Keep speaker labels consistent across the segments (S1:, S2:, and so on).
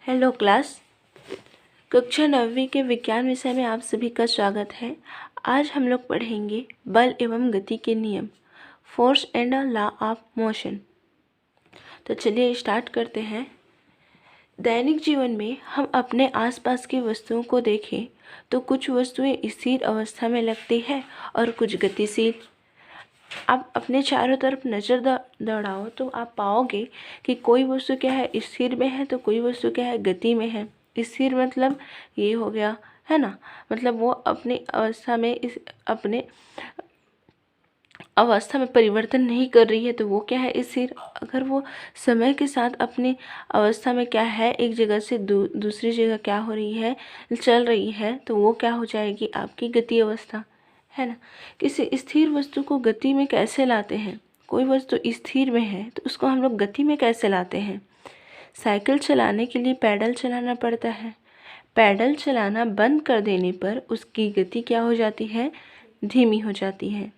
S1: Hello class. कक्षा 9वीं के विज्ञान विषय में आप सभी का स्वागत है। आज हम लोग पढ़ेंगे बल एवं गति के नियम, force and law of motion. तो चलिए स्टार्ट करते हैं। दैनिक जीवन में हम अपने आसपास की वस्तुओं को देखें तो कुछ वस्तुएं स्थिर अवस्था में लगती है और कुछ गतिशील। आप अपने चारों तरफ नज़र दौड़ाओ तो आप पाओगे कि कोई वस्तु क्या है, स्थिर में है, तो कोई वस्तु क्या है, गति में है। स्थिर मतलब ये हो गया, है ना, मतलब वो अपनी अवस्था में अपने अवस्था में परिवर्तन नहीं कर रही है तो वो क्या है, स्थिर। अगर वो समय के साथ अपनी अवस्था में क्या है, एक जगह से दूसरी जगह क्या हो रही है, चल रही है, तो वो क्या हो जाएगी, आपकी गति अवस्था, है ना। किसी स्थिर वस्तु को गति में कैसे लाते हैं? कोई वस्तु स्थिर में है तो उसको हम लोग गति में कैसे लाते हैं? साइकिल चलाने के लिए पैडल चलाना पड़ता है। पैडल चलाना बंद कर देने पर उसकी गति क्या हो जाती है, धीमी हो जाती है।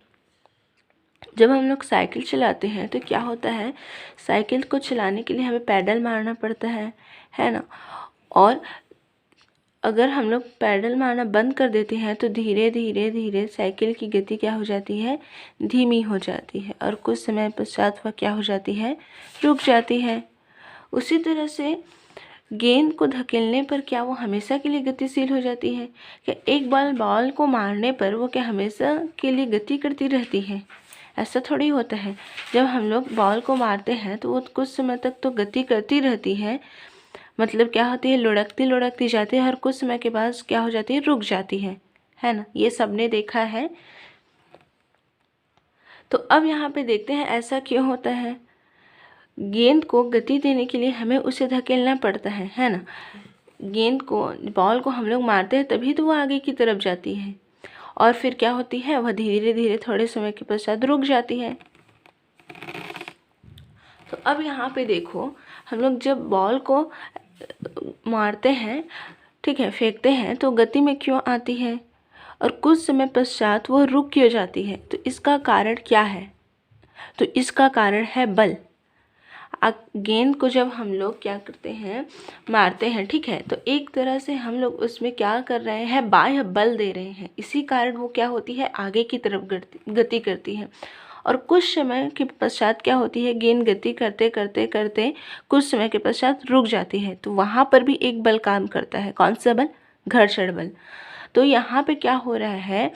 S1: जब हम लोग साइकिल चलाते हैं तो क्या होता है, साइकिल को चलाने के लिए हमें पैडल मारना पड़ता है ना। और अगर हम लोग पैडल मारना बंद कर देते हैं तो धीरे धीरे धीरे साइकिल की गति क्या हो जाती है, धीमी हो जाती है और कुछ समय पश्चात वह क्या हो जाती है, रुक जाती है। उसी तरह से गेंद को धकेलने पर क्या वो हमेशा के लिए गतिशील हो जाती है? क्या एक बॉल को मारने पर वो क्या हमेशा के लिए गति करती रहती है? ऐसा थोड़ी होता है। जब हम लोग बॉल को मारते हैं तो वो कुछ समय तक तो गति करती रहती है, मतलब क्या होती है, लुढ़कती लुढ़कती जाती है और कुछ समय के बाद क्या हो जाती है, रुक जाती है ना। ये सबने देखा है। तो अब यहाँ पे देखते हैं ऐसा क्यों होता है। गेंद को गति देने के लिए हमें उसे धकेलना पड़ता है ना। गेंद को, बॉल को हम लोग मारते हैं तभी तो वो आगे की तरफ जाती है और फिर क्या होती है, वह धीरे धीरे थोड़े समय के पश्चात रुक जाती है। तो अब यहाँ पे देखो, हम लोग जब बॉल को मारते हैं, ठीक है, फेंकते हैं, तो गति में क्यों आती है और कुछ समय पश्चात वो रुक क्यों जाती है? तो इसका कारण क्या है? तो इसका कारण है बल। गेंद को जब हम लोग क्या करते हैं, मारते हैं, ठीक है, तो एक तरह से हम लोग उसमें क्या कर रहे हैं, बाह्य बल दे रहे हैं। इसी कारण वो क्या होती है, आगे की तरफ गति करती है और कुछ समय के पश्चात क्या होती है, गेंद गति करते करते करते कुछ समय के पश्चात रुक जाती है। तो वहाँ पर भी एक बल काम करता है। कौन सा बल? घर्षण बल। तो यहाँ पे क्या हो रहा है,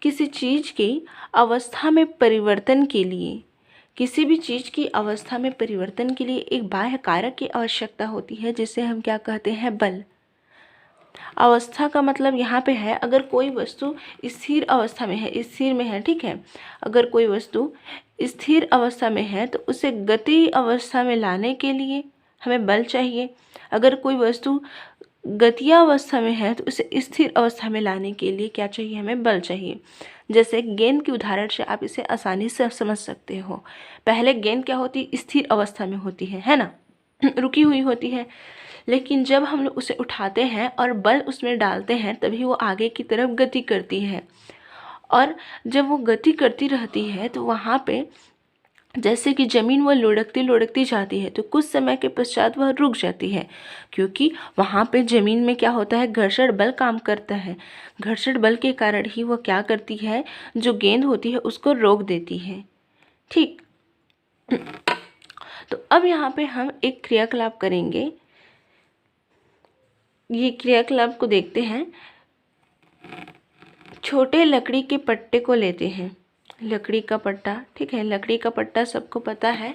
S1: किसी चीज़ की अवस्था में परिवर्तन के लिए, किसी भी चीज़ की अवस्था में परिवर्तन के लिए एक बाह्य कारक की आवश्यकता होती है, जिसे हम क्या कहते हैं, बल। अवस्था का मतलब यहाँ पे है, अगर कोई वस्तु स्थिर अवस्था में है, स्थिर में है, ठीक है, अगर कोई वस्तु स्थिर अवस्था में है तो उसे गति अवस्था में लाने के लिए हमें बल चाहिए। अगर कोई वस्तु गतीय अवस्था में है तो उसे स्थिर अवस्था में लाने के लिए क्या चाहिए, हमें बल चाहिए। जैसे गेंद के उदाहरण से आप इसे आसानी से समझ सकते हो। पहले गेंद क्या होती, स्थिर अवस्था में होती है ना, रुकी हुई होती है। लेकिन जब हम लोग उसे उठाते हैं और बल उसमें डालते हैं तभी वो आगे की तरफ गति करती है। और जब वो गति करती रहती है तो वहाँ पे जैसे कि ज़मीन वह लुढ़कती लुढ़कती जाती है तो कुछ समय के पश्चात वह रुक जाती है, क्योंकि वहाँ पे ज़मीन में क्या होता है, घर्षण बल काम करता है। घर्षण बल के कारण ही वह क्या करती है, जो गेंद होती है उसको रोक देती है। ठीक। तो अब यहाँ पे हम एक क्रियाकलाप करेंगे। ये क्रियाकलाप को देखते हैं। छोटे लकड़ी के पट्टे को लेते हैं, लकड़ी का पट्टा, ठीक है, लकड़ी का पट्टा सबको पता है।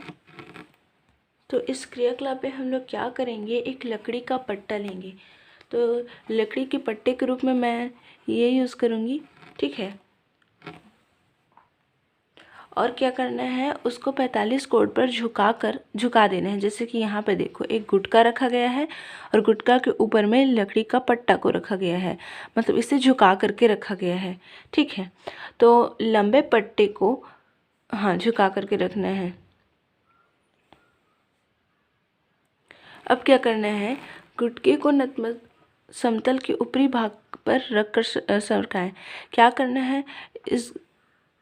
S1: तो इस क्रियाकलाप में हम लोग क्या करेंगे, एक लकड़ी का पट्टा लेंगे। तो लकड़ी के पट्टे के रूप में मैं ये यूज़ करूँगी, ठीक है। और क्या करना है, उसको 45 कोण पर झुका देना है। जैसे कि यहाँ पे देखो, एक गुटका रखा गया है और गुटका के ऊपर में लकड़ी का पट्टा को रखा गया है, मतलब इसे झुका करके रखा गया है, ठीक है। तो लंबे पट्टे को झुका करके रखना है। अब क्या करना है, गुटके को समतल के ऊपरी भाग पर रखकर सरकाएं। क्या करना है, इस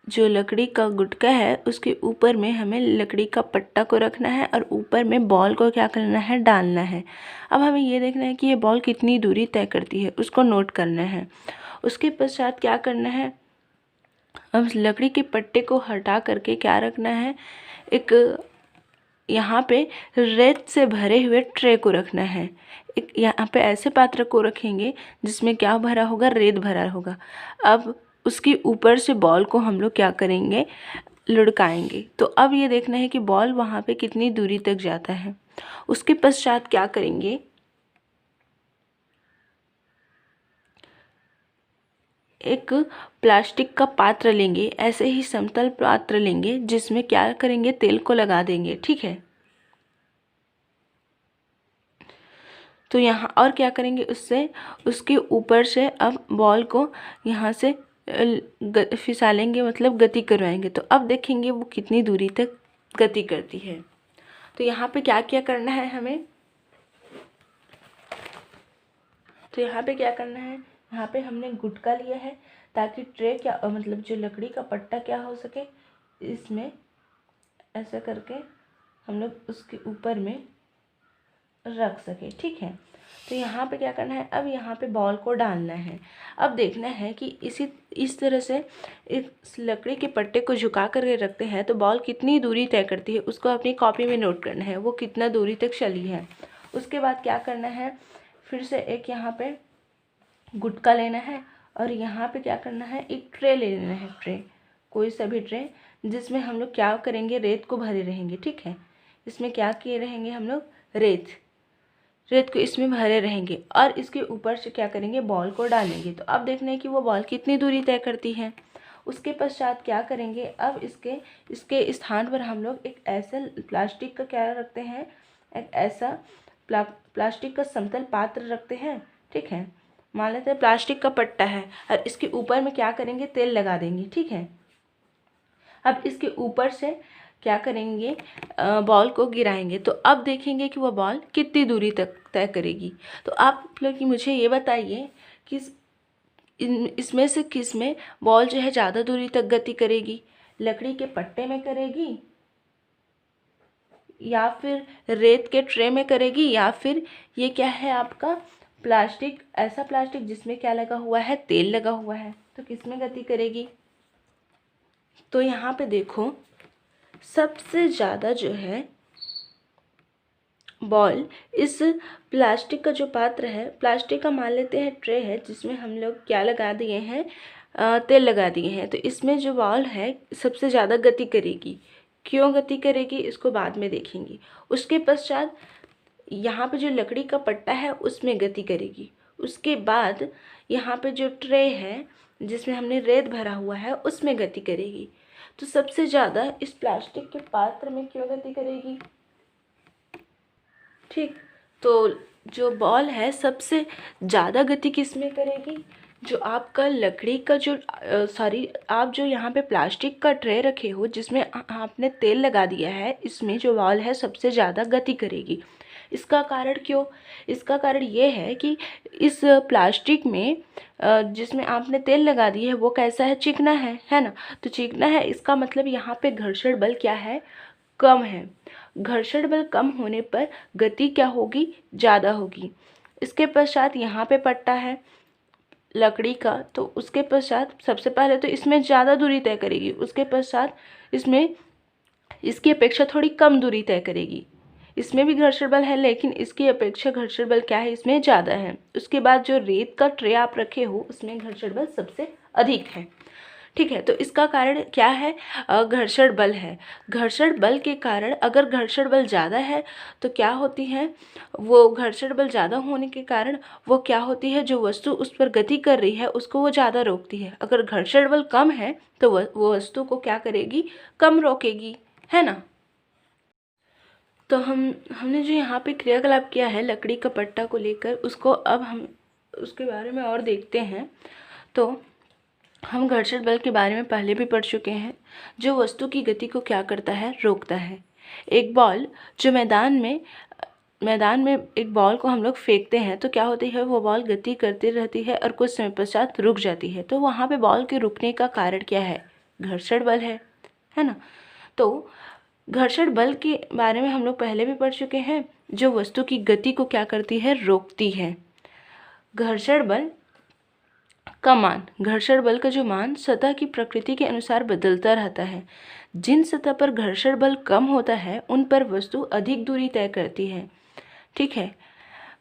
S1: जो लकड़ी का गुटका है उसके ऊपर में हमें लकड़ी का पट्टा को रखना है और ऊपर में बॉल को क्या करना है, डालना है। अब हमें ये देखना है कि ये बॉल कितनी दूरी तय करती है, उसको नोट करना है। उसके पश्चात क्या करना है, अब लकड़ी के पट्टे को हटा करके क्या रखना है, एक यहाँ पे रेत से भरे हुए ट्रे को रखना है। एक यहाँ पे ऐसे पात्र को रखेंगे जिसमें क्या भरा होगा, रेत भरा होगा। अब उसके ऊपर से बॉल को हम लोग क्या करेंगे, लुढ़काएंगे। तो अब ये देखना है कि बॉल वहाँ पे कितनी दूरी तक जाता है। उसके पश्चात क्या करेंगे, एक प्लास्टिक का पात्र लेंगे, ऐसे ही समतल पात्र लेंगे जिसमें क्या करेंगे, तेल को लगा देंगे। ठीक है, तो यहाँ और क्या करेंगे, उससे उसके ऊपर से अब बॉल को यहाँ से फिसलेंगे, मतलब गति करवाएंगे। तो अब देखेंगे वो कितनी दूरी तक गति करती है। तो यहाँ पे क्या क्या करना है हमें, तो यहाँ पे क्या करना है, यहाँ पे हमने गुटका लिया है ताकि ट्रे क्या मतलब जो लकड़ी का पट्टा क्या हो सके, इसमें ऐसा करके हम लोग उसके ऊपर में रख सके। ठीक है, तो यहाँ पे क्या करना है, अब यहाँ पे बॉल को डालना है। अब देखना है कि इस तरह से इस लकड़ी के पट्टे को झुका करके रखते हैं तो बॉल कितनी दूरी तय करती है, उसको अपनी कॉपी में नोट करना है, वो कितना दूरी तक चली है। उसके बाद क्या करना है, फिर से एक यहाँ पे गुटका लेना है और यहाँ पे क्या करना है, एक ट्रे ले लेना है, ट्रे कोई सा भी ट्रे जिसमें हम लोग क्या करेंगे, रेत को भरे रहेंगे। ठीक है, इसमें क्या किए रहेंगे हम लोग, रेत को इसमें भरे रहेंगे और इसके ऊपर से क्या करेंगे, बॉल को डालेंगे। तो अब देखना है कि वो बॉल कितनी दूरी तय करती है। उसके पश्चात क्या करेंगे, अब इसके स्थान पर हम लोग एक ऐसा प्लास्टिक का क्या रखते हैं, एक ऐसा प्लास्टिक का समतल पात्र रखते हैं। ठीक है, मान लेते हैं प्लास्टिक का पट्टा है और इसके ऊपर में क्या करेंगे, तेल लगा देंगे। ठीक है, अब इसके ऊपर से क्या करेंगे, बॉल को गिराएंगे। तो अब देखेंगे कि वह बॉल कितनी दूरी तक तय करेगी। तो आप लोग मुझे ये बताइए कि इसमें से किस में बॉल जो है ज़्यादा दूरी तक गति करेगी, लकड़ी के पट्टे में करेगी या फिर रेत के ट्रे में करेगी, या फिर ये क्या है आपका प्लास्टिक, ऐसा प्लास्टिक जिसमें क्या लगा हुआ है, तेल लगा हुआ है, तो किस में गति करेगी। तो यहाँ पे देखो, सबसे ज़्यादा जो है बॉल इस प्लास्टिक का जो पात्र है, प्लास्टिक का मान लेते हैं ट्रे है जिसमें हम लोग क्या लगा दिए हैं, तेल लगा दिए हैं। तो इसमें जो बॉल है सबसे ज़्यादा गति करेगी। क्यों गति करेगी, इसको बाद में देखेंगे। उसके पश्चात यहाँ पे जो लकड़ी का पट्टा है उसमें गति करेगी। उसके बाद यहाँ पे जो ट्रे है जिसमें हमने रेत भरा हुआ है उसमें गति करेगी। तो सबसे ज़्यादा इस प्लास्टिक के पात्र में क्यों गति करेगी। ठीक, तो जो बॉल है सबसे ज़्यादा गति किस में करेगी, जो आपका लकड़ी का जो आप जो यहाँ पे प्लास्टिक का ट्रे रखे हो जिसमें आपने तेल लगा दिया है, इसमें जो बॉल है सबसे ज़्यादा गति करेगी। इसका कारण क्यों, इसका कारण ये है कि इस प्लास्टिक में जिसमें आपने तेल लगा दी है वो कैसा है, चिकना है ना। तो चिकना है, इसका मतलब यहाँ पे घर्षण बल क्या है, कम है। घर्षण बल कम होने पर गति क्या होगी, ज़्यादा होगी। इसके पश्चात यहाँ पे पट्टा है लकड़ी का, तो उसके पश्चात सबसे पहले तो इसमें ज़्यादा दूरी तय करेगी, उसके पश्चात इसमें इसकी अपेक्षा थोड़ी कम दूरी तय करेगी। इसमें भी घर्षण बल है लेकिन इसकी अपेक्षा घर्षण बल क्या है, इसमें ज़्यादा है। उसके बाद जो रेत का ट्रे आप रखे हो उसमें घर्षण बल सबसे अधिक है। ठीक है, तो इसका कारण क्या है, घर्षण बल है। घर्षण बल के कारण अगर घर्षण बल ज़्यादा है तो क्या होती है, वो घर्षण बल ज़्यादा होने के कारण वो क्या होती है, जो वस्तु उस पर गति कर रही है उसको वो ज़्यादा रोकती है। अगर घर्षण बल कम है तो वो वस्तु को क्या करेगी, कम रोकेगी, है ना। तो हमने जो यहाँ पे क्रियाकलाप किया है लकड़ी का पट्टा को लेकर, उसको अब हम उसके बारे में और देखते हैं। तो हम घर्षण बल के बारे में पहले भी पढ़ चुके हैं, जो वस्तु की गति को क्या करता है, रोकता है। एक बॉल जो मैदान में एक बॉल को हम लोग फेंकते हैं तो क्या होती है, वो बॉल गति करती रहती है और कुछ समय पश्चात रुक जाती है। तो वहाँ पे बॉल के रुकने का कारण क्या है, घर्षण बल है ना। तो घर्षण बल के बारे में हम लोग पहले भी पढ़ चुके हैं, जो वस्तु की गति को क्या करती है, रोकती है। घर्षण बल का मान, घर्षण बल का जो मान सतह की प्रकृति के अनुसार बदलता रहता है। जिन सतह पर घर्षण बल कम होता है उन पर वस्तु अधिक दूरी तय करती है। ठीक है,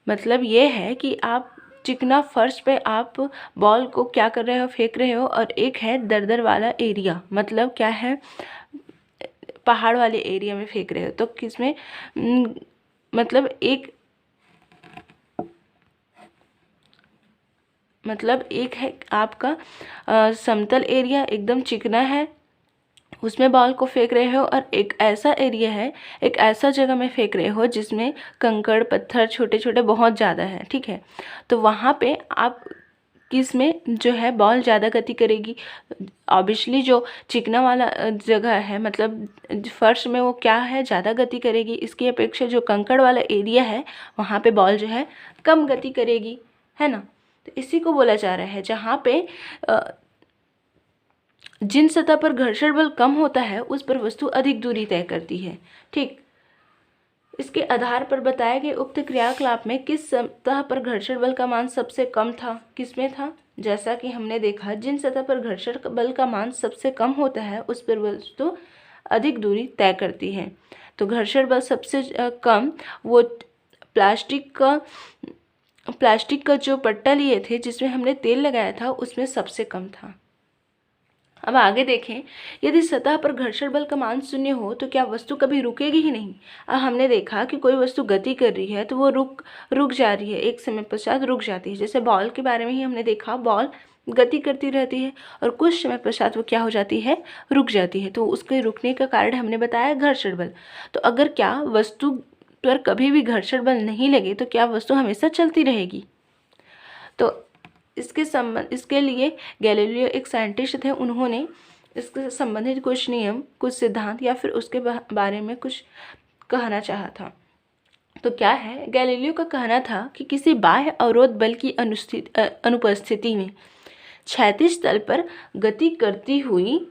S1: मतलब ये है कि आप चिकना फर्श पे आप बॉल को क्या कर रहे हो, फेंक रहे हो, और एक है दरदर वाला एरिया, मतलब क्या है, पहाड़ वाले एरिया में फेंक रहे हो। तो किसमें मतलब एक है आपका समतल एरिया एकदम चिकना है, उसमें बॉल को फेंक रहे हो, और एक ऐसा एरिया है, एक ऐसा जगह में फेंक रहे हो जिसमें कंकड़ पत्थर छोटे छोटे बहुत ज़्यादा है। ठीक है, तो वहाँ पे आप किस में जो है बॉल ज़्यादा गति करेगी। ऑब्वियसली जो चिकना वाला जगह है, मतलब फर्श में, वो क्या है, ज़्यादा गति करेगी। इसकी अपेक्षा जो कंकड़ वाला एरिया है वहाँ पे बॉल जो है कम गति करेगी, है ना। तो इसी को बोला जा रहा है जहाँ पे जिन सतह पर घर्षण बल कम होता है उस पर वस्तु अधिक दूरी तय करती है। ठीक, इसके आधार पर बताए गए उक्त क्रियाकलाप में किस सतह पर घर्षण बल का मान सबसे कम था, किसमें था। जैसा कि हमने देखा, जिन सतह पर घर्षण बल का मान सबसे कम होता है उस पर वस्तु अधिक दूरी तय करती है। तो घर्षण बल सबसे कम वो प्लास्टिक का जो पट्टा लिए थे जिसमें हमने तेल लगाया था उसमें सबसे कम था। अब आगे देखें, यदि सतह पर घर्षण बल का मान 0 हो तो क्या वस्तु कभी रुकेगी ही नहीं। अब हमने देखा कि कोई वस्तु गति कर रही है तो वो रुक जा रही है, एक समय पश्चात रुक जाती है। जैसे बॉल के बारे में ही हमने देखा, बॉल गति करती रहती है और कुछ समय पश्चात वो क्या हो जाती है, रुक जाती है। तो उसके रुकने का कारण हमने बताया घर्षण बल। तो अगर क्या वस्तु पर कभी भी घर्षण बल नहीं लगे तो क्या वस्तु हमेशा चलती रहेगी। तो इसके लिए गैलीलियो एक साइंटिस्ट थे, उन्होंने इसके संबंधित कुछ नियम, कुछ सिद्धांत या फिर उसके बारे में कुछ कहना चाहा था। तो क्या है, गैलीलियो का कहना था कि किसी बाह्य अवरोध बल की अनुपस्थिति में क्षैतिज तल पर गति करती हुई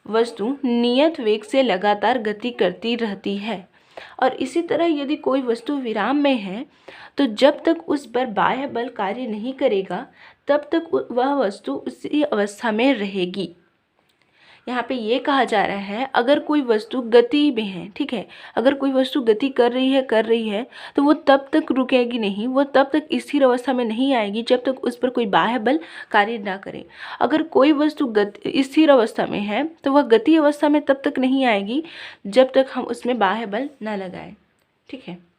S1: वस्तु नियत वेग से लगातार गति करती रहती है। और इसी तरह यदि कोई वस्तु विराम में है तो जब तक उस पर बाह्य बल कार्य नहीं करेगा तब तक वह वस्तु उसी अवस्था में रहेगी। यहाँ पे ये कहा जा रहा है, अगर कोई वस्तु गति में है, ठीक है, अगर कोई वस्तु गति कर रही है तो वो तब तक रुकेगी नहीं, वो तब तक स्थिर अवस्था में नहीं आएगी जब तक उस पर कोई बाह्य बल कार्य ना करे। अगर कोई वस्तु स्थिर अवस्था में है तो वह गति अवस्था में तब तक नहीं आएगी जब तक हम उसमें बाह्य बल ना लगाएं। ठीक है,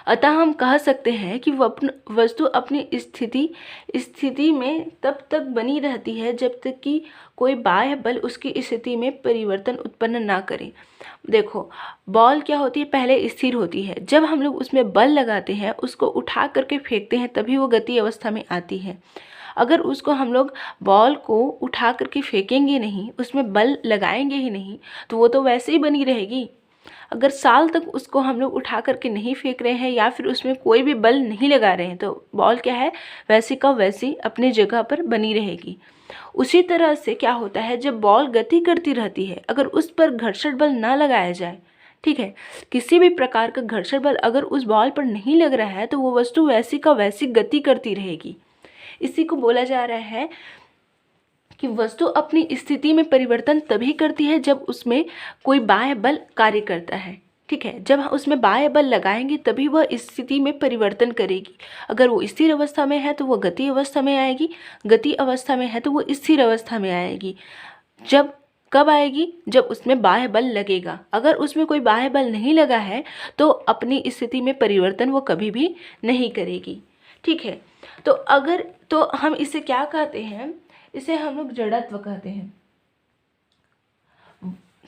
S1: अतः हम कह सकते हैं कि वस्तु अपनी स्थिति में तब तक बनी रहती है जब तक कि कोई बाह्य बल उसकी स्थिति में परिवर्तन उत्पन्न ना करे। देखो, बॉल क्या होती है, पहले स्थिर होती है, जब हम लोग उसमें बल लगाते हैं, उसको उठा करके फेंकते हैं, तभी वो गति अवस्था में आती है। अगर उसको हम लोग बॉल को उठा करके फेंकेंगे नहीं, उसमें बल लगाएंगे ही नहीं, तो वो तो वैसे ही बनी रहेगी। अगर साल तक उसको हम लोग उठा करके नहीं फेंक रहे हैं या फिर उसमें कोई भी बल नहीं लगा रहे हैं तो बॉल क्या है, वैसी का वैसी अपनी जगह पर बनी रहेगी। उसी तरह से क्या होता है, जब बॉल गति करती रहती है, अगर उस पर घर्षण बल ना लगाया जाए, ठीक है, किसी भी प्रकार का घर्षण बल अगर उस बॉल पर नहीं लग रहा है तो वो वस्तु वैसी का वैसी गति करती रहेगी। इसी को बोला जा रहा है कि वस्तु अपनी स्थिति में परिवर्तन तभी करती है जब उसमें कोई बाह्य बल कार्य करता है। ठीक है, जब हम उसमें बाह्य बल लगाएंगे तभी वह स्थिति में परिवर्तन करेगी। अगर वो स्थिर अवस्था में है तो वो गति अवस्था में आएगी, गति अवस्था में है तो वो स्थिर अवस्था में आएगी। जब कब आएगी, जब उसमें बाह्य बल लगेगा। अगर उसमें कोई बाह्य बल नहीं लगा है तो अपनी स्थिति में परिवर्तन वो कभी भी नहीं करेगी। ठीक है, तो हम इसे क्या कहते हैं, इसे हम लोग जड़त्व कहते हैं।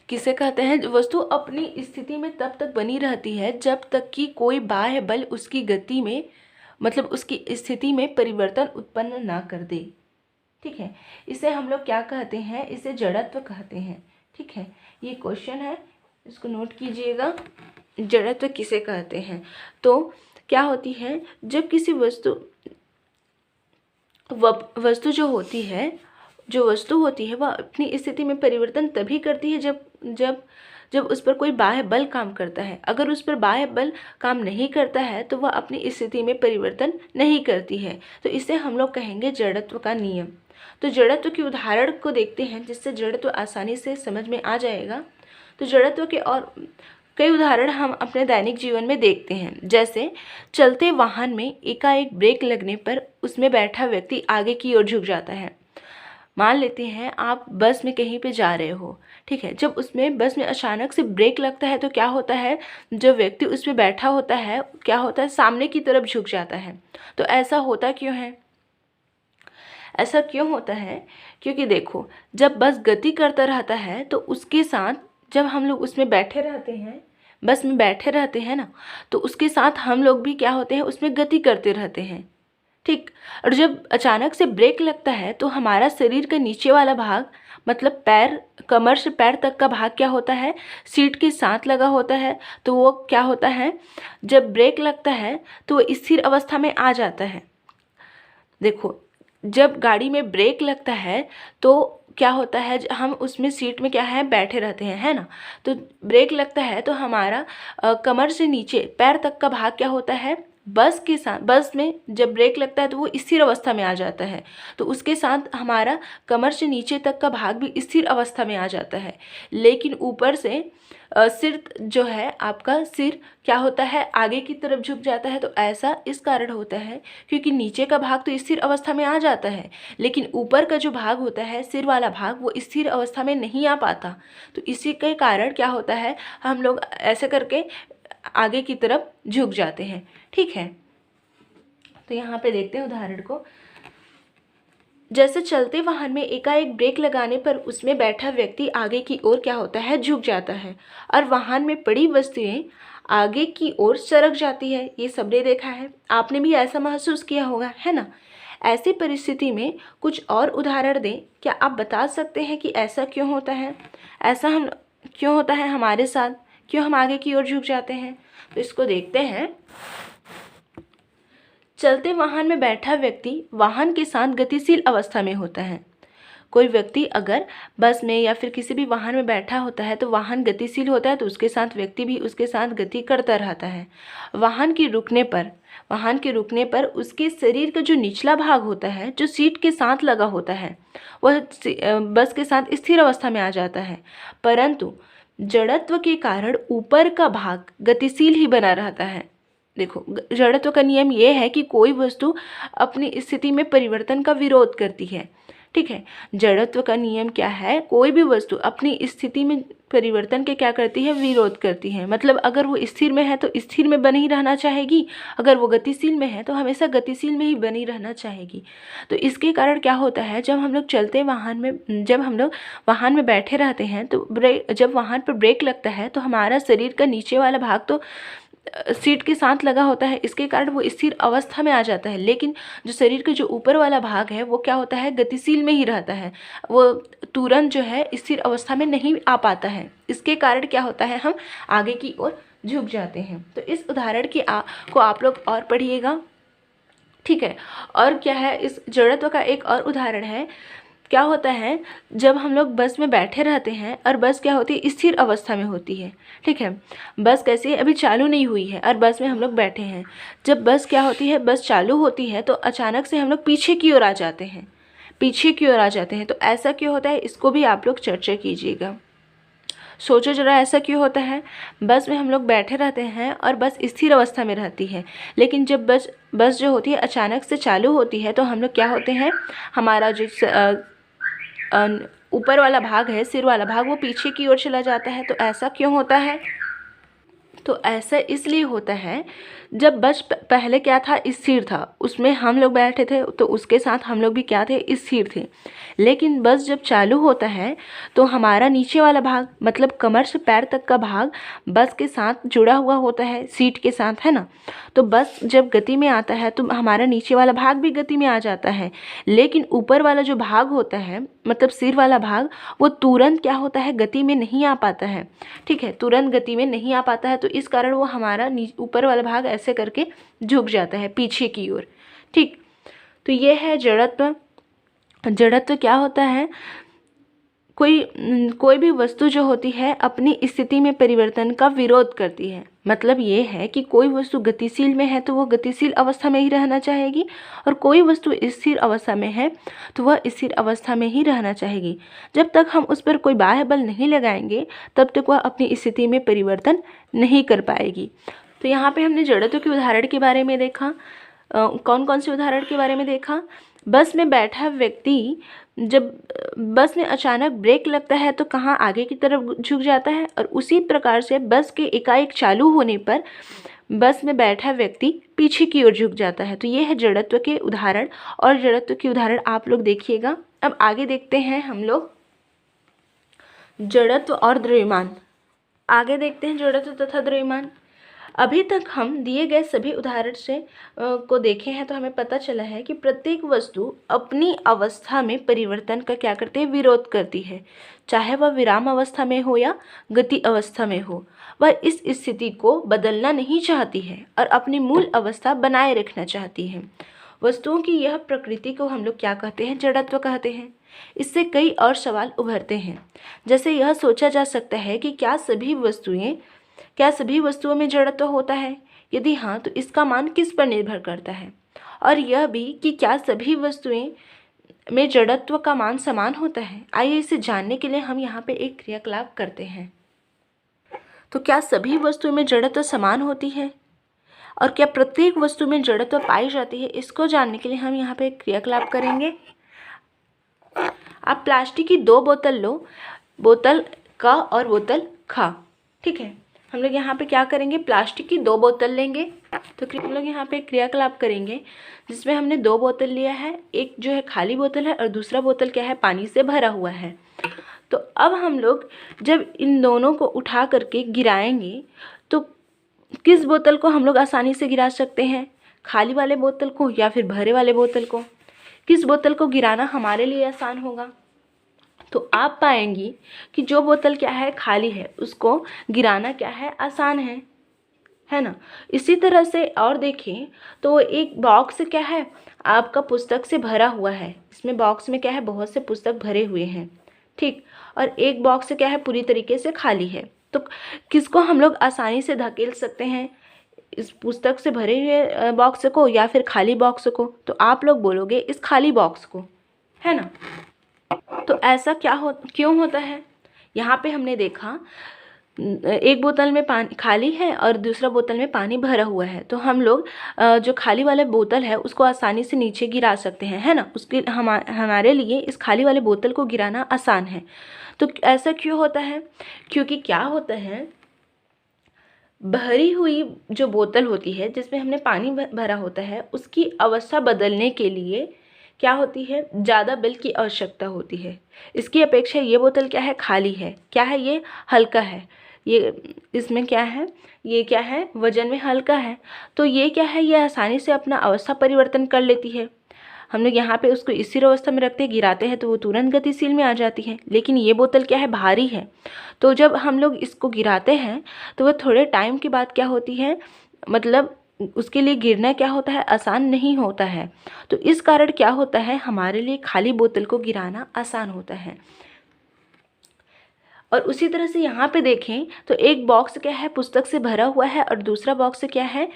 S1: किसे कहते हैं, वस्तु अपनी स्थिति में तब तक बनी रहती है जब तक कि कोई बाह्य बल उसकी गति में, मतलब उसकी स्थिति में परिवर्तन उत्पन्न ना कर दे। ठीक है, इसे हम लोग क्या कहते हैं, इसे जड़त्व कहते हैं। ठीक है, ये क्वेश्चन है, इसको नोट कीजिएगा, जड़त्व किसे कहते हैं। तो क्या होती है, जब किसी वस्तु जो होती है जो वस्तु होती है वह अपनी स्थिति में परिवर्तन तभी करती है जब उस पर कोई बाह्य बल काम करता है। अगर उस पर बाह्य बल काम नहीं करता है तो वह अपनी स्थिति में परिवर्तन नहीं करती है। तो इसे हम लोग कहेंगे जड़त्व का नियम। तो जड़त्व के उदाहरण को देखते हैं जिससे जड़त्व आसानी से समझ में आ जाएगा। तो जड़त्व के और कई उदाहरण हम अपने दैनिक जीवन में देखते हैं, जैसे चलते वाहन में एकाएक ब्रेक लगने पर उसमें बैठा व्यक्ति आगे की ओर झुक जाता है। मान लेते हैं आप बस में कहीं पे जा रहे हो, ठीक है। जब उसमें बस में अचानक से ब्रेक लगता है तो क्या होता है, जो व्यक्ति उसमें बैठा होता है क्या होता है, सामने की तरफ झुक जाता है। तो ऐसा होता क्यों है? ऐसा क्यों होता है? क्योंकि देखो, जब बस गति करता रहता है तो उसके साथ जब हम लोग उसमें बैठे रहते हैं, बस में बैठे रहते हैं ना, तो उसके साथ हम लोग भी क्या होते हैं, उसमें गति करते रहते हैं, ठीक। और जब अचानक से ब्रेक लगता है तो हमारा शरीर का नीचे वाला भाग, मतलब पैर, कमर से पैर तक का भाग क्या होता है, सीट के साथ लगा होता है। तो वो क्या होता है, जब ब्रेक लगता है तो वो स्थिर अवस्था में आ जाता है। देखो, जब गाड़ी में ब्रेक लगता है तो क्या होता है, हम उसमें सीट में क्या है, बैठे रहते हैं, है ना। तो ब्रेक लगता है तो हमारा कमर से नीचे पैर तक का भाग क्या होता है, बस में जब ब्रेक लगता है तो वो स्थिर अवस्था में आ जाता है। तो उसके साथ हमारा कमर से नीचे तक का भाग भी स्थिर अवस्था में आ जाता है। लेकिन ऊपर से सिर जो है, आपका सिर क्या होता है, आगे की तरफ झुक जाता है। तो ऐसा इस कारण होता है क्योंकि नीचे का भाग तो स्थिर अवस्था में आ जाता है, लेकिन ऊपर का जो भाग होता है, सिर वाला भाग, वो स्थिर अवस्था में नहीं आ पाता। तो इसी के कारण क्या होता है, हम लोग ऐसे करके आगे की तरफ झुक जाते हैं, ठीक है। तो यहाँ पे देखते हैं उदाहरण को। जैसे चलते वाहन में एकाएक ब्रेक लगाने पर उसमें बैठा व्यक्ति आगे की ओर क्या होता है, झुक जाता है और वाहन में पड़ी वस्तुएं आगे की ओर सरक जाती है। ये सबने देखा है, आपने भी ऐसा महसूस किया होगा, है ना। ऐसी परिस्थिति में कुछ और उदाहरण दें। क्या आप बता सकते हैं कि ऐसा क्यों होता है, ऐसा हम क्यों होता है हमारे साथ, क्यों हम आगे की ओर झुक जाते हैं? तो इसको देखते हैं। चलते वाहन में बैठा व्यक्ति वाहन के साथ गतिशील अवस्था में होता है। कोई व्यक्ति अगर बस में या फिर किसी भी वाहन में बैठा होता है तो वाहन गतिशील होता है, तो उसके साथ व्यक्ति भी उसके साथ गति करता रहता है। वाहन के रुकने पर उसके शरीर का जो निचला भाग होता है, जो सीट के साथ लगा होता है, वह बस के साथ स्थिर अवस्था में आ जाता है। परंतु जड़त्व के कारण ऊपर का भाग गतिशील ही बना रहता है। देखो, जड़त्व का नियम ये है कि कोई वस्तु अपनी स्थिति में परिवर्तन का विरोध करती है, ठीक है। जड़त्व का नियम क्या है, कोई भी वस्तु अपनी स्थिति में परिवर्तन के क्या करती है, विरोध करती है। मतलब अगर वो स्थिर में है तो स्थिर में बनी रहना चाहेगी, अगर वो गतिशील में है तो हमेशा गतिशील में ही बनी रहना चाहेगी। तो इसके कारण क्या होता है, जब हम लोग वाहन में बैठे रहते हैं तो जब वाहन पर ब्रेक लगता है तो हमारा शरीर का नीचे वाला भाग तो सीट के साथ लगा होता है, इसके कारण वो स्थिर अवस्था में आ जाता है। लेकिन जो शरीर का जो ऊपर वाला भाग है वो क्या होता है, गतिशील में ही रहता है, वो तुरंत जो है स्थिर अवस्था में नहीं आ पाता है। इसके कारण क्या होता है, हम आगे की ओर झुक जाते हैं। तो इस उदाहरण को आप लोग और पढ़िएगा, ठीक है। और क्या है, इस जड़त्व का एक और उदाहरण है। क्या होता है, जब हम लोग बस में बैठे रहते हैं और बस क्या होती है, स्थिर अवस्था में होती है, ठीक है। बस कैसे, अभी चालू नहीं हुई है और बस में हम लोग बैठे हैं। जब बस क्या होती है, बस चालू होती है तो अचानक से हम लोग पीछे की ओर आ जाते हैं। तो ऐसा क्यों होता है, इसको भी आप लोग चर्चा कीजिएगा। सोचो जरा, ऐसा क्यों होता है? बस में हम लोग बैठे रहते हैं और बस स्थिर अवस्था में रहती है, लेकिन जब बस जो होती है अचानक से चालू होती है तो हम लोग क्या होते हैं, हमारा जो ऊपर वाला भाग है, सिर वाला भाग, वो पीछे की ओर चला जाता है। तो ऐसा क्यों होता है? तो ऐसा इसलिए होता है, जब बस पहले क्या था, स्थिर था, उसमें हम लोग बैठे थे तो उसके साथ हम लोग भी क्या थे, स्थिर थे। लेकिन बस जब चालू होता है तो हमारा नीचे वाला भाग, मतलब कमर से पैर तक का भाग बस के साथ जुड़ा हुआ होता है, सीट के साथ, है ना। तो बस जब गति में आता है तो हमारा नीचे वाला भाग भी गति में आ जाता है, लेकिन ऊपर वाला जो भाग होता है, मतलब सिर वाला भाग, वो तुरंत क्या होता है, गति में नहीं आ पाता है, ठीक है। तुरंत गति में नहीं आ पाता है, तो इस कारण वो हमारा ऊपर वाला भाग ऐसे करके झुक जाता है पीछे की ओर, ठीक। तो ये है जड़त्व। जड़त्व क्या होता है, कोई भी वस्तु जो होती है अपनी स्थिति में परिवर्तन का विरोध करती है। मतलब ये है कि कोई वस्तु गतिशील में है तो वो गतिशील अवस्था में ही रहना चाहेगी, और कोई वस्तु स्थिर अवस्था में है तो वह स्थिर अवस्था में ही रहना चाहेगी। जब तक हम उस पर कोई बाह्य बल नहीं लगाएंगे तब तक वह अपनी स्थिति में परिवर्तन नहीं कर पाएगी। तो यहाँ पे हमने जड़त्व के उदाहरण के बारे में देखा। कौन कौन से उदाहरण के बारे में देखा? बस में बैठा व्यक्ति जब बस में अचानक ब्रेक लगता है तो कहाँ आगे की तरफ झुक जाता है, और उसी प्रकार से बस के एकाएक चालू होने पर बस में बैठा व्यक्ति पीछे की ओर झुक जाता है। तो ये है जड़त्व के उदाहरण, और जड़त्व के उदाहरण आप लोग देखिएगा। अब आगे देखते हैं हम लोग जड़त्व और द्रव्यमान। आगे देखते हैं जड़त्व तथा द्रव्यमान। अभी तक हम दिए गए सभी उदाहरण से को देखे हैं तो हमें पता चला है कि प्रत्येक वस्तु अपनी अवस्था में परिवर्तन का क्या करती है, विरोध करती है। चाहे वह विराम अवस्था में हो या गति अवस्था में हो, वह इस स्थिति को बदलना नहीं चाहती है और अपनी मूल अवस्था बनाए रखना चाहती है। वस्तुओं की यह प्रकृति को हम लोग क्या कहते हैं, जड़त्व कहते हैं। इससे कई और सवाल उभरते हैं, जैसे यह सोचा जा सकता है कि क्या सभी वस्तुओं में जड़त्व होता है? यदि हाँ तो इसका मान किस पर निर्भर करता है? और यह भी कि क्या सभी वस्तुएं में जड़त्व का मान समान होता है? आइए इसे जानने के लिए हम यहाँ पे एक क्रियाकलाप करते हैं। तो क्या सभी वस्तुओं में जड़त्व समान होती है और क्या प्रत्येक वस्तु में जड़त्व पाई जाती है? इसको जानने के लिए हम यहाँ पे एक क्रियाकलाप करेंगे। आप प्लास्टिक की 2 बोतल लो, बोतल क और बोतल ख। ठीक है, हम लोग यहाँ पे क्या करेंगे, प्लास्टिक की 2 बोतल लेंगे। तो हम लोग यहाँ पे क्रियाकलाप करेंगे जिसमें हमने 2 बोतल लिया है, एक जो है खाली बोतल है और दूसरा बोतल क्या है, पानी से भरा हुआ है। तो अब हम लोग जब इन दोनों को उठा करके गिराएंगे तो किस बोतल को हम लोग आसानी से गिरा सकते हैं, खाली वाले बोतल को या फिर भरे वाले बोतल को? किस बोतल को गिराना हमारे लिए आसान होगा? तो आप पाएंगी कि जो बोतल क्या है, खाली है, उसको गिराना क्या है, आसान है ना। इसी तरह से और देखें तो एक बॉक्स क्या है, आपका पुस्तक से भरा हुआ है। इसमें बॉक्स में क्या है, बहुत से पुस्तक भरे हुए हैं, ठीक। और एक बॉक्स क्या है, पूरी तरीके से खाली है। तो किसको हम लोग आसानी से धकेल सकते हैं, इस पुस्तक से भरे हुए बॉक्स को या फिर खाली बॉक्स को? तो आप लोग बोलोगे इस खाली बॉक्स को, है ना। तो ऐसा क्यों होता है? यहाँ पे हमने देखा एक बोतल में पानी खाली है और दूसरा बोतल में पानी भरा हुआ है। तो हम लोग जो खाली वाले बोतल है उसको आसानी से नीचे गिरा सकते हैं, है ना। उसके हमारे लिए इस खाली वाले बोतल को गिराना आसान है। तो ऐसा क्यों होता है? क्योंकि क्या होता है, भरी हुई जो बोतल होती है जिसमें हमने पानी भरा होता है, उसकी अवस्था बदलने के लिए क्या होती है, ज़्यादा बल की आवश्यकता होती है। इसकी अपेक्षा ये बोतल क्या है, खाली है, क्या है, ये हल्का है, ये इसमें क्या है, ये क्या है, वजन में हल्का है। तो ये क्या है, ये आसानी से अपना अवस्था परिवर्तन कर लेती है। हम लोग यहाँ पे उसको स्थिर अवस्था में रखते गिराते हैं तो वो तुरंत गतिशील में आ जाती है। लेकिन ये बोतल क्या है, भारी है। तो जब हम लोग इसको गिराते हैं तो वह थोड़े टाइम के बाद क्या होती है, मतलब उसके लिए गिरना क्या होता है, आसान नहीं होता है। तो इस कारण क्या होता है, हमारे लिए खाली बोतल को गिराना आसान होता है। और उसी तरह से यहाँ पे देखें तो एक बॉक्स क्या है, पुस्तक से भरा हुआ है और दूसरा बॉक्स क्या है,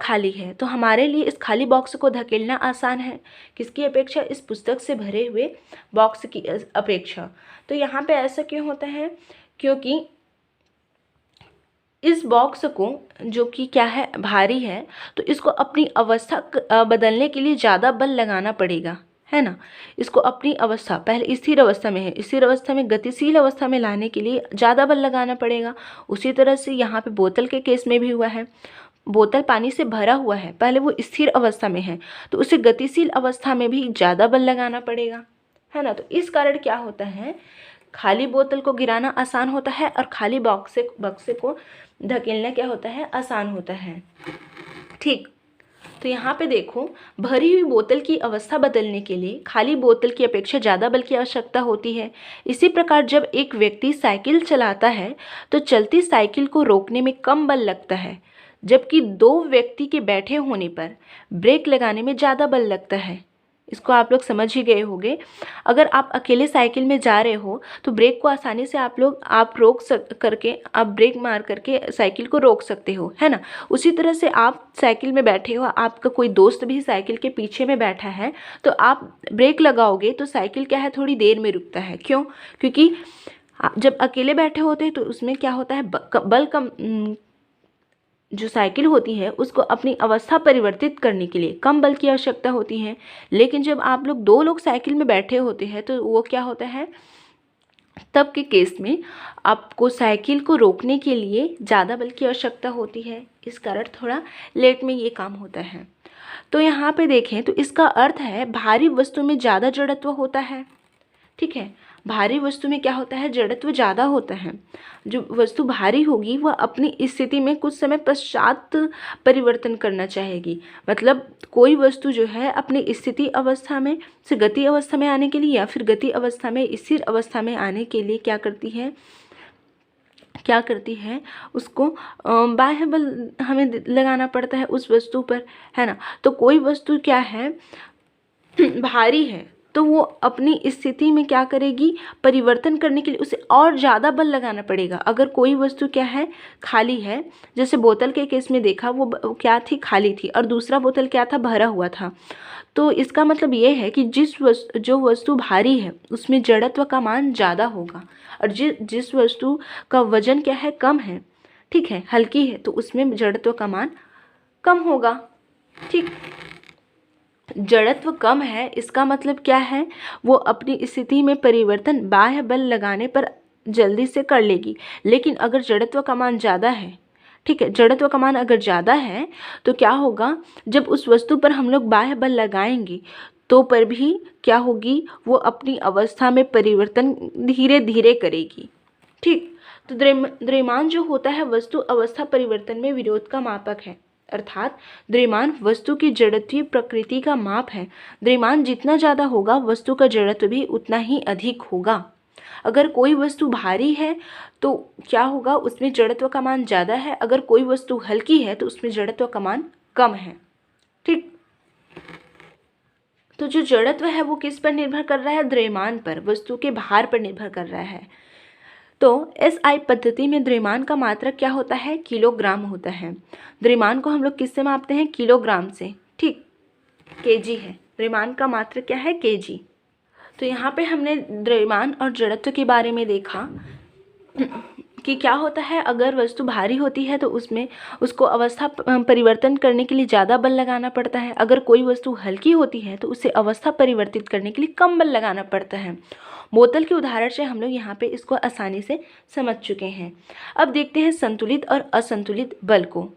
S1: खाली है। तो हमारे लिए इस खाली बॉक्स को धकेलना आसान है, किसकी अपेक्षा, इस पुस्तक से भरे हुए बॉक्स की अपेक्षा। तो यहाँ पे ऐसा क्यों होता है, क्योंकि इस बॉक्स को जो कि क्या है, भारी है, तो इसको अपनी अवस्था बदलने के लिए ज़्यादा बल लगाना पड़ेगा, है ना। इसको अपनी अवस्था, पहले स्थिर अवस्था में है, स्थिर अवस्था में गतिशील अवस्था में लाने के लिए ज़्यादा बल लगाना पड़ेगा। उसी तरह से यहाँ पे बोतल के केस में भी हुआ है, बोतल पानी से भरा हुआ है, पहले वो स्थिर अवस्था में है तो उसे गतिशील अवस्था में भी ज़्यादा बल लगाना पड़ेगा, है ना। तो इस कारण क्या होता है, खाली बोतल को गिराना आसान होता है और खाली बक्से को धकेलना क्या होता है, आसान होता है, ठीक। तो यहाँ पे देखो, भरी हुई बोतल की अवस्था बदलने के लिए खाली बोतल की अपेक्षा ज़्यादा बल की आवश्यकता होती है। इसी प्रकार जब एक व्यक्ति साइकिल चलाता है तो चलती साइकिल को रोकने में कम बल लगता है, जबकि 2 व्यक्ति के बैठे होने पर ब्रेक लगाने में ज़्यादा बल लगता है। इसको आप लोग समझ ही गए होंगे। अगर आप अकेले साइकिल में जा रहे हो तो ब्रेक को आसानी से आप ब्रेक मार करके साइकिल को रोक सकते हो, है ना। उसी तरह से आप साइकिल में बैठे हो, आपका कोई दोस्त भी साइकिल के पीछे में बैठा है, तो आप ब्रेक लगाओगे तो साइकिल क्या है, थोड़ी देर में रुकता है। क्यों? क्योंकि जब अकेले बैठे होते हैं तो उसमें क्या होता है, बल कम, जो साइकिल होती है उसको अपनी अवस्था परिवर्तित करने के लिए कम बल की आवश्यकता होती है। लेकिन जब आप लोग 2 लोग साइकिल में बैठे होते हैं तो वो क्या होता है, तब के केस में आपको साइकिल को रोकने के लिए ज़्यादा बल की आवश्यकता होती है। इस कारण थोड़ा लेट में ये काम होता है। तो यहाँ पे देखें तो इसका अर्थ है भारी वस्तु में ज़्यादा जड़त्व होता है। ठीक है, भारी वस्तु में क्या होता है, जड़त्व ज़्यादा होता है। जो वस्तु भारी होगी वह अपनी स्थिति में कुछ समय पश्चात परिवर्तन करना चाहेगी। मतलब कोई वस्तु जो है अपनी स्थिति अवस्था में से गति अवस्था में आने के लिए या फिर गति अवस्था में स्थिर अवस्था में आने के लिए क्या करती है, उसको बाह्य बल हमें लगाना पड़ता है उस वस्तु पर, है ना। तो कोई वस्तु क्या है, भारी है, तो वो अपनी स्थिति में क्या करेगी, परिवर्तन करने के लिए उसे और ज़्यादा बल लगाना पड़ेगा। अगर कोई वस्तु क्या है, खाली है, जैसे बोतल के केस में देखा, वो क्या थी, खाली थी, और दूसरा बोतल क्या था, भरा हुआ था। तो इसका मतलब ये है कि जो वस्तु भारी है उसमें जड़त्व का मान ज़्यादा होगा, और जिस वस्तु का वजन क्या है, कम है, ठीक है, हल्की है, तो उसमें जड़त्व का मान कम होगा। ठीक, जड़त्व कम है इसका मतलब क्या है, वो अपनी स्थिति में परिवर्तन बाह्य बल लगाने पर जल्दी से कर लेगी। लेकिन अगर जड़त्व का मान ज़्यादा है, ठीक है, जड़त्व का मान अगर ज़्यादा है तो क्या होगा, जब उस वस्तु पर हम लोग बाह्य बल लगाएंगे तो पर भी क्या होगी, वो अपनी अवस्था में परिवर्तन धीरे धीरे करेगी। ठीक, तो द्रव्यमान जो होता है वस्तु अवस्था परिवर्तन में विरोध का मापक है, अर्थात द्रव्यमान वस्तु की जड़त्वीय प्रकृति का माप है। द्रव्यमान जितना ज़्यादा होगा वस्तु का जड़त्व भी उतना ही अधिक होगा। अगर कोई वस्तु भारी है तो क्या होगा, उसमें जड़त्व का मान ज़्यादा है। अगर कोई वस्तु हल्की है तो उसमें जड़त्व का मान कम है। ठीक, तो जो जड़त्व है वो किस पर निर्भर कर रहा है, द्रव्यमान पर, वस्तु के भार पर निर्भर कर रहा है। तो SI पद्धति में द्रव्यमान का मात्रक क्या होता है, किलोग्राम होता है। द्रव्यमान को हम लोग किससे मापते हैं, किलोग्राम से। ठीक, केजी है, द्रव्यमान का मात्रक क्या है, केजी। तो यहाँ पे हमने द्रव्यमान और जड़त्व के बारे में देखा कि क्या होता है, अगर वस्तु भारी होती है तो उसमें उसको अवस्था परिवर्तन करने के लिए ज़्यादा बल लगाना पड़ता है। अगर कोई वस्तु हल्की होती है तो उसे अवस्था परिवर्तित करने के लिए कम बल लगाना पड़ता है। बोतल के उदाहरण से हम लोग यहाँ पे इसको आसानी से समझ चुके हैं। अब देखते हैं संतुलित और असंतुलित बल को।